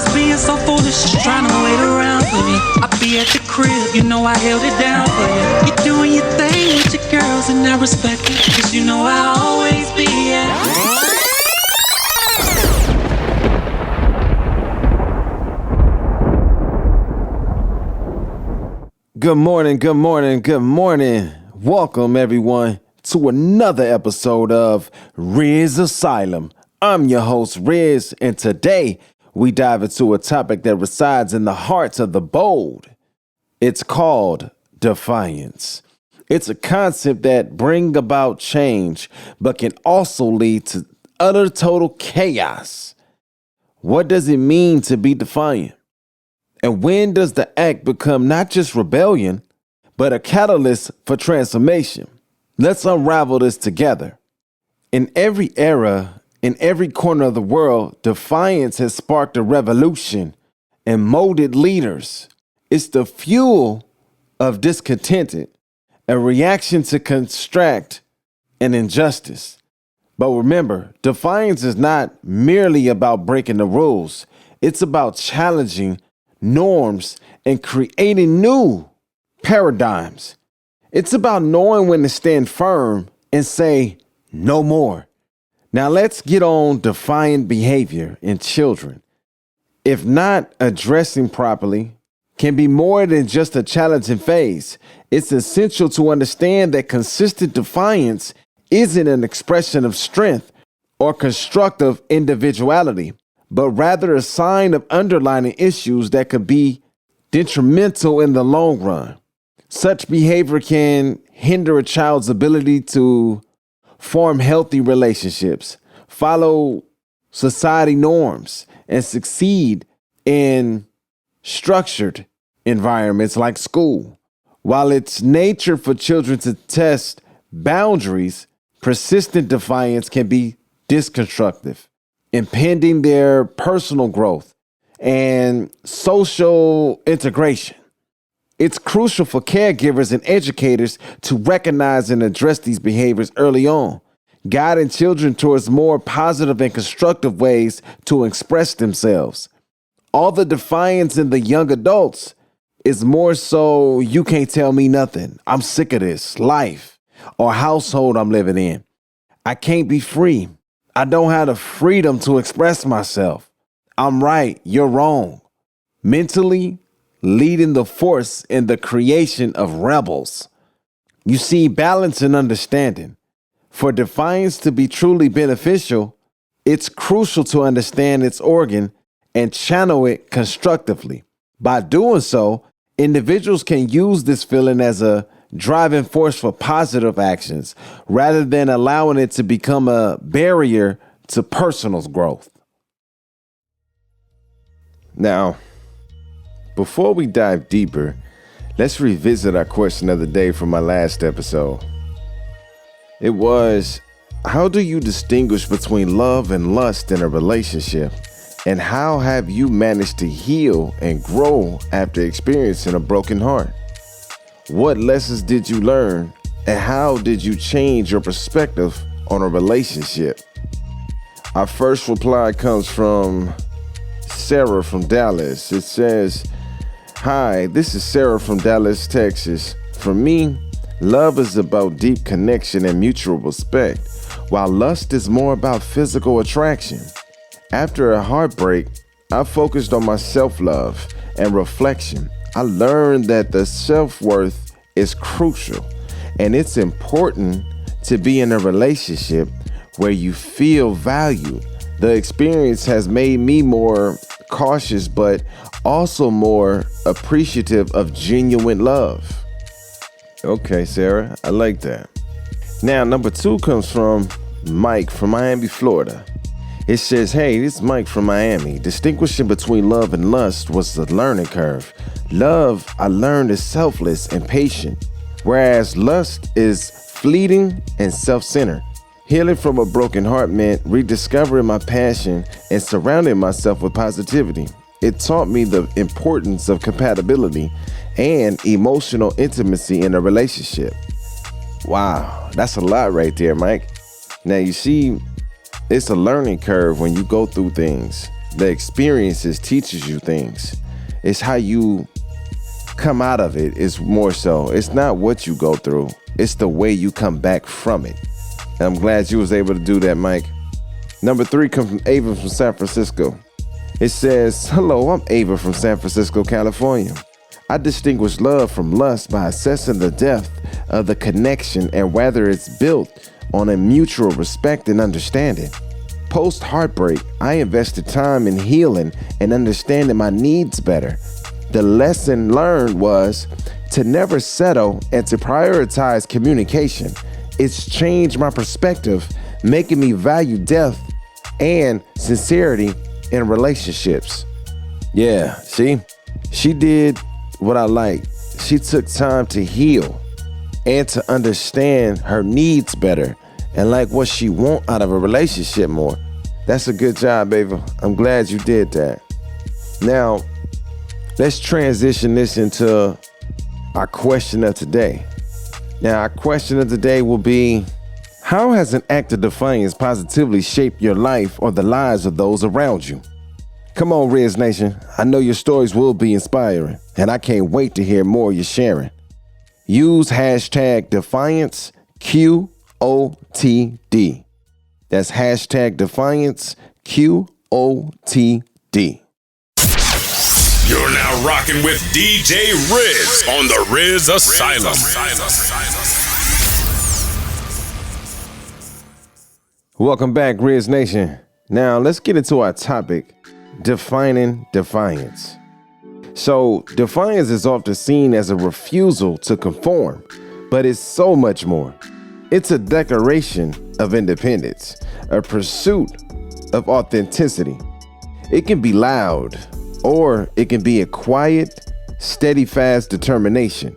was being so foolish, trying to wait around for me. I be at the crib, you know I held it down for you. You doing your thing with your girls and I respect it, cause you know I'll always be at. Good morning, good morning, good morning. Welcome everyone to another episode of RizzAsylum. I'm your host Rizz, and today we dive into a topic that resides in the hearts of the bold. It's called defiance. It's a concept that brings about change, but can also lead to utter total chaos. What does it mean to be defiant? And when does the act become not just rebellion, but a catalyst for transformation? Let's unravel this together. In every era, in every corner of the world, defiance has sparked a revolution and molded leaders. It's the fuel of discontented, a reaction to constraint and injustice. But remember, defiance is not merely about breaking the rules. It's about challenging norms and creating new paradigms. It's about knowing when to stand firm and say no more. Now let's get on defiant behavior in children. If not addressing properly, can be more than just a challenging phase. It's essential to understand that consistent defiance isn't an expression of strength or constructive individuality, but rather a sign of underlying issues that could be detrimental in the long run. Such behavior can hinder a child's ability to form healthy relationships, follow society norms, and succeed in structured environments like school. While it's nature for children to test boundaries, persistent defiance can be destructive, impeding their personal growth and social integration. It's crucial for caregivers and educators to recognize and address these behaviors early on, guiding children towards more positive and constructive ways to express themselves. All the defiance in the young adults is more so, you can't tell me nothing. I'm sick of this life or household I'm living in. I can't be free. I don't have the freedom to express myself. I'm right, you're wrong. Mentally leading the force in the creation of rebels. You see, balance and understanding. For defiance to be truly beneficial, it's crucial to understand its organ and channel it constructively. By doing so, individuals can use this feeling as a driving force for positive actions rather than allowing it to become a barrier to personal growth. Now, before we dive deeper, let's revisit our question of the day from my last episode. It was, how do you distinguish between love and lust in a relationship? And how have you managed to heal and grow after experiencing a broken heart? What lessons did you learn, and how did you change your perspective on a relationship? Our first reply comes from Sarah from Dallas. It says, "Hi, this is Sarah from Dallas, Texas. For me, love is about deep connection and mutual respect, while lust is more about physical attraction. After a heartbreak, I focused on my self-love and reflection. I learned that the self-worth is crucial, and it's important to be in a relationship where you feel valued. The experience has made me more cautious, but also more appreciative of genuine love." Okay, Sarah, I like that. Now, number 2 comes from Mike from Miami, Florida. It says, "Hey, this is Mike from Miami. Distinguishing between love and lust was the learning curve. Love, I learned, is selfless and patient, whereas lust is fleeting and self-centered. Healing from a broken heart meant rediscovering my passion and surrounding myself with positivity. It taught me the importance of compatibility and emotional intimacy in a relationship." Wow, that's a lot right there, Mike. Now, you see, it's a learning curve when you go through things. the experiences teaches you things. It's how you come out of it is more so. It's not what you go through. It's the way you come back from it. And I'm glad you was able to do that, Mike. Number 3 comes from Ava from San Francisco. It says, hello, I'm Ava from San Francisco, California. I distinguish love from lust by assessing the depth of the connection and whether it's built on a mutual respect and understanding. Post-heartbreak, I invested time in healing and understanding my needs better. The lesson learned was to never settle and to prioritize communication. It's changed my perspective, making me value depth and sincerity in relationships. Yeah, see, she did what I like. She took time to heal and to understand her needs better and like what she want out of a relationship more. That's a good job, baby. I'm glad you did that. Now, let's transition this into our question of today. Now, our question of the day will be, how has an act of defiance positively shaped your life or the lives of those around you? Come on, Rizz Nation. I know your stories will be inspiring, and I can't wait to hear more you're sharing. Use hashtag Defiance QOTD. That's hashtag Defiance QOTD. You're now rocking with DJ Rizz on the RizzAsylum. Welcome back, Rizz Nation. Now let's get into our topic, defining defiance. So defiance is often seen as a refusal to conform, but it's so much more. It's a declaration of independence, a pursuit of authenticity. It can be loud, or it can be a quiet, steady, fast determination.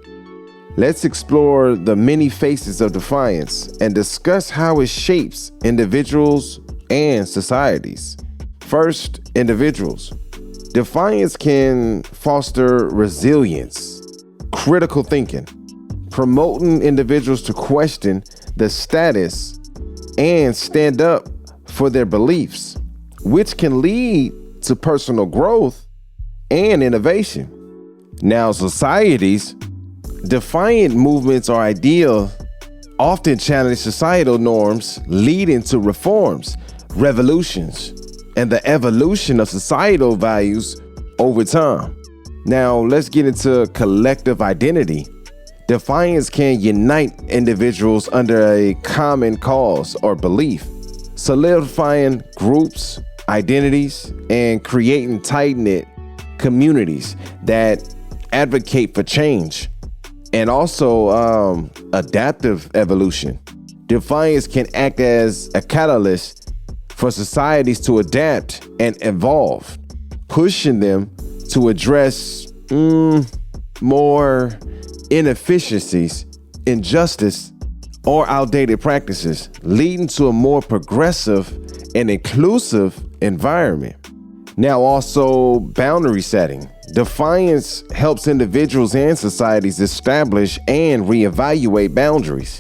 Let's explore the many faces of defiance and discuss how it shapes individuals and societies. First, individuals. Defiance can foster resilience, critical thinking, promoting individuals to question the status and stand up for their beliefs, which can lead to personal growth and innovation. Now, societies, defiant movements or ideals often challenge societal norms, leading to reforms, revolutions, and the evolution of societal values over time. Now, let's get into collective identity. Defiance can unite individuals under a common cause or belief, solidifying groups, identities, and creating tight-knit communities that advocate for change. And also adaptive evolution. Defiance can act as a catalyst for societies to adapt and evolve, pushing them to address more inefficiencies, injustice, or outdated practices, leading to a more progressive and inclusive environment. Now, also boundary setting. Defiance helps individuals and societies establish and reevaluate boundaries,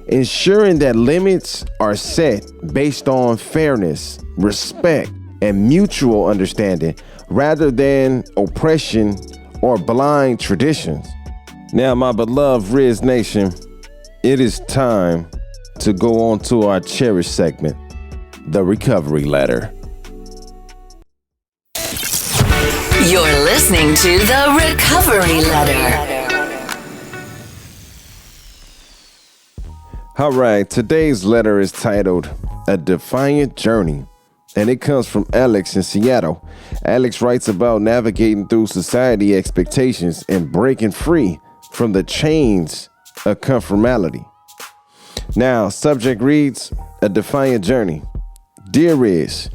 ensuring that limits are set based on fairness, respect, and mutual understanding rather than oppression or blind traditions. Now, my beloved Rizz Nation, it is time to go on to our cherished segment, the Recovery Letter. You're listening to The Recovery Letter. All right, today's letter is titled A Defiant Journey, and it comes from Alex in Seattle. Alex writes about navigating through society expectations and breaking free from the chains of conformity. Now, subject reads, A Defiant Journey. Dear Rizz,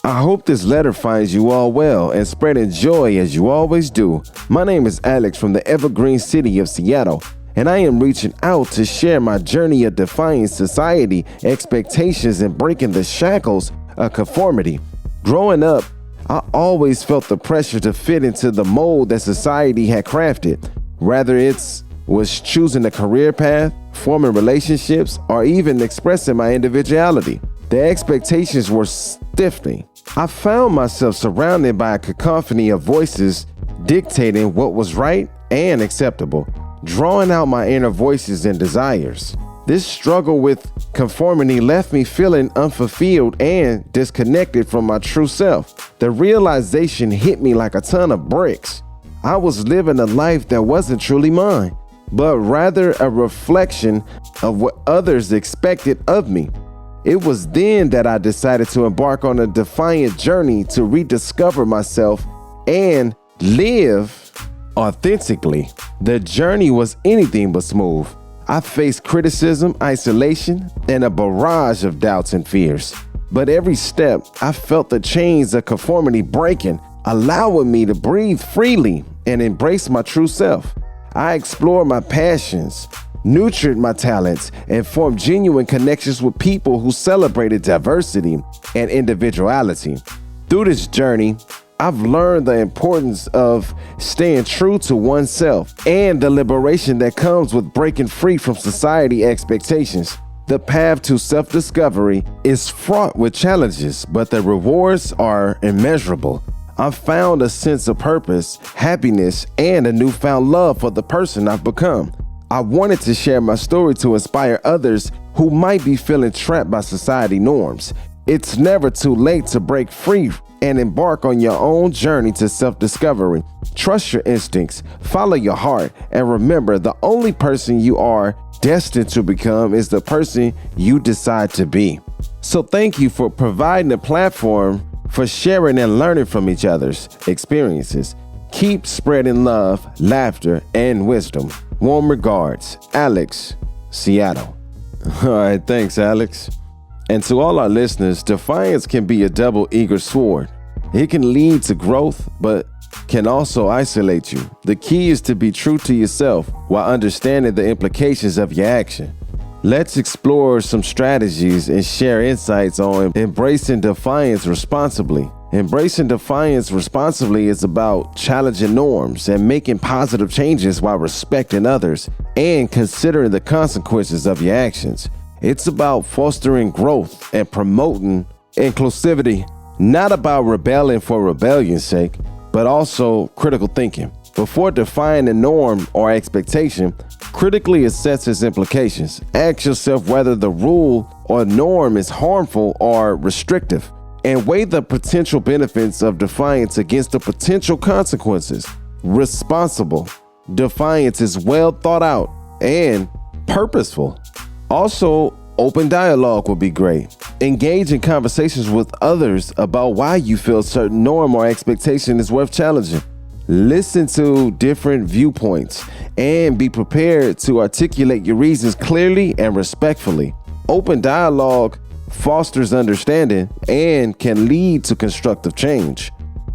I hope this letter finds you all well and spreading joy as you always do. My name is Alex from the evergreen city of Seattle, and I am reaching out to share my journey of defying society expectations and breaking the shackles of conformity. Growing up, I always felt the pressure to fit into the mold that society had crafted, whether it was choosing a career path, forming relationships, or even expressing my individuality. The expectations were stifling. I found myself surrounded by a cacophony of voices dictating what was right and acceptable, drawing out my inner voices and desires. This struggle with conformity left me feeling unfulfilled and disconnected from my true self. The realization hit me like a ton of bricks. I was living a life that wasn't truly mine, but rather a reflection of what others expected of me. It was then that I decided to embark on a defiant journey to rediscover myself and live authentically. The journey was anything but smooth. I faced criticism, isolation, and a barrage of doubts and fears. But every step, I felt the chains of conformity breaking, allowing me to breathe freely and embrace my true self. I explored my passions, nurtured my talents, and formed genuine connections with people who celebrated diversity and individuality. Through this journey, I've learned the importance of staying true to oneself and the liberation that comes with breaking free from society expectations. The path to self-discovery is fraught with challenges, but the rewards are immeasurable. I've found a sense of purpose, happiness, and a newfound love for the person I've become. I wanted to share my story to inspire others who might be feeling trapped by society norms. It's never too late to break free and embark on your own journey to self-discovery. Trust your instincts, follow your heart, and remember the only person you are destined to become is the person you decide to be. So thank you for providing a platform for sharing and learning from each other's experiences. Keep spreading love, laughter, and wisdom. Warm regards, Alex, Seattle. All right, thanks, Alex. And to all our listeners, defiance can be a double-edged sword. It can lead to growth, but can also isolate you. The key is to be true to yourself while understanding the implications of your action. Let's explore some strategies and share insights on embracing defiance responsibly. Embracing defiance responsibly is about challenging norms and making positive changes while respecting others and considering the consequences of your actions. It's about fostering growth and promoting inclusivity, not about rebelling for rebellion's sake, but also critical thinking. Before defining a norm or expectation, critically assess its implications. Ask yourself whether the rule or norm is harmful or restrictive, and weigh the potential benefits of defiance against the potential consequences. Responsible defiance is well thought out and purposeful. Also, open dialogue would be great. Engage in conversations with others about why you feel certain norm or expectation is worth challenging. Listen to different viewpoints and be prepared to articulate your reasons clearly and respectfully. Open dialogue fosters understanding and can lead to constructive change.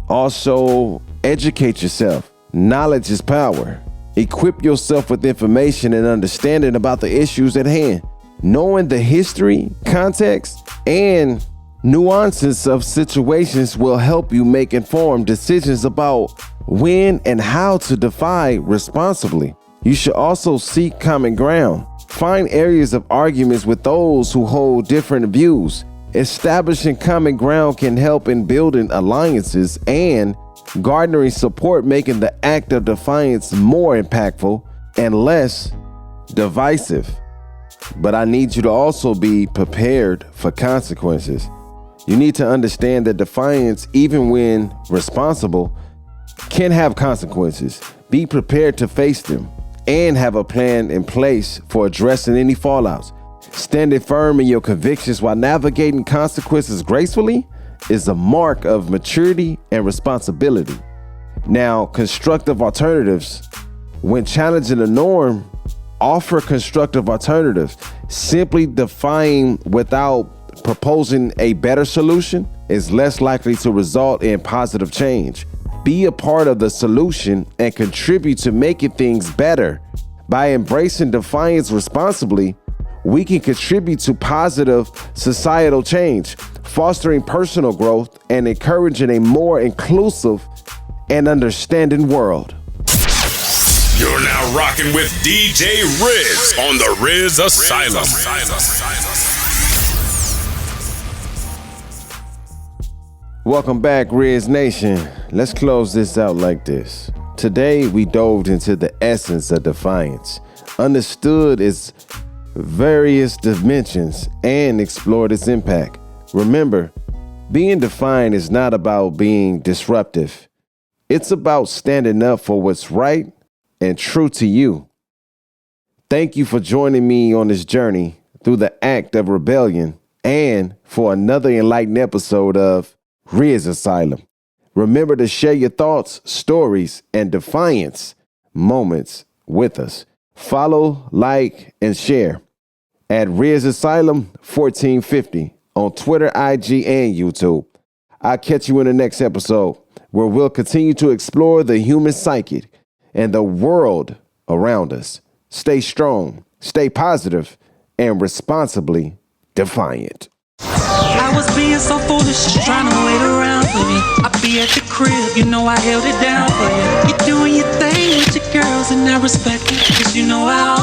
Also, educate yourself. Knowledge is power. Equip yourself with information and understanding about the issues at hand. Knowing the history, context, and nuances of situations will help you make informed decisions about when and how to defy responsibly. You should also seek common ground. Find areas of arguments with those who hold different views. Establishing common ground can help in building alliances and garnering support, making the act of defiance more impactful and less divisive. But I need you to also be prepared for consequences. You need to understand that defiance, even when responsible, can have consequences. Be prepared to face them and have a plan in place for addressing any fallouts. Standing firm in your convictions while navigating consequences gracefully is a mark of maturity and responsibility. Now, constructive alternatives. When challenging the norm, offer constructive alternatives. Simply defying without proposing a better solution is less likely to result in positive change. Be a part of the solution and contribute to making things better. By embracing defiance responsibly, we can contribute to positive societal change, fostering personal growth and encouraging a more inclusive and understanding world. You're now rocking with DJ Rizz on the RizzAsylum. Welcome back, Rizz Nation. Let's close this out like this. Today, we dove into the essence of defiance, understood its various dimensions, and explored its impact. Remember, being defiant is not about being disruptive. It's about standing up for what's right and true to you. Thank you for joining me on this journey through the act of rebellion and for another enlightened episode of RizzAsylum. Remember to share your thoughts, stories, and defiance moments with us. Follow, like, and share at RizzAsylum 1450 on Twitter, IG, and YouTube. I'll catch you in the next episode where we'll continue to explore the human psyche and the world around us. Stay strong, stay positive, and responsibly defiant. I was being so foolish, trying to wait around for me. I be at the crib, you know I held it down for you. You're doing your thing with your girls and I respect it, 'cause you know I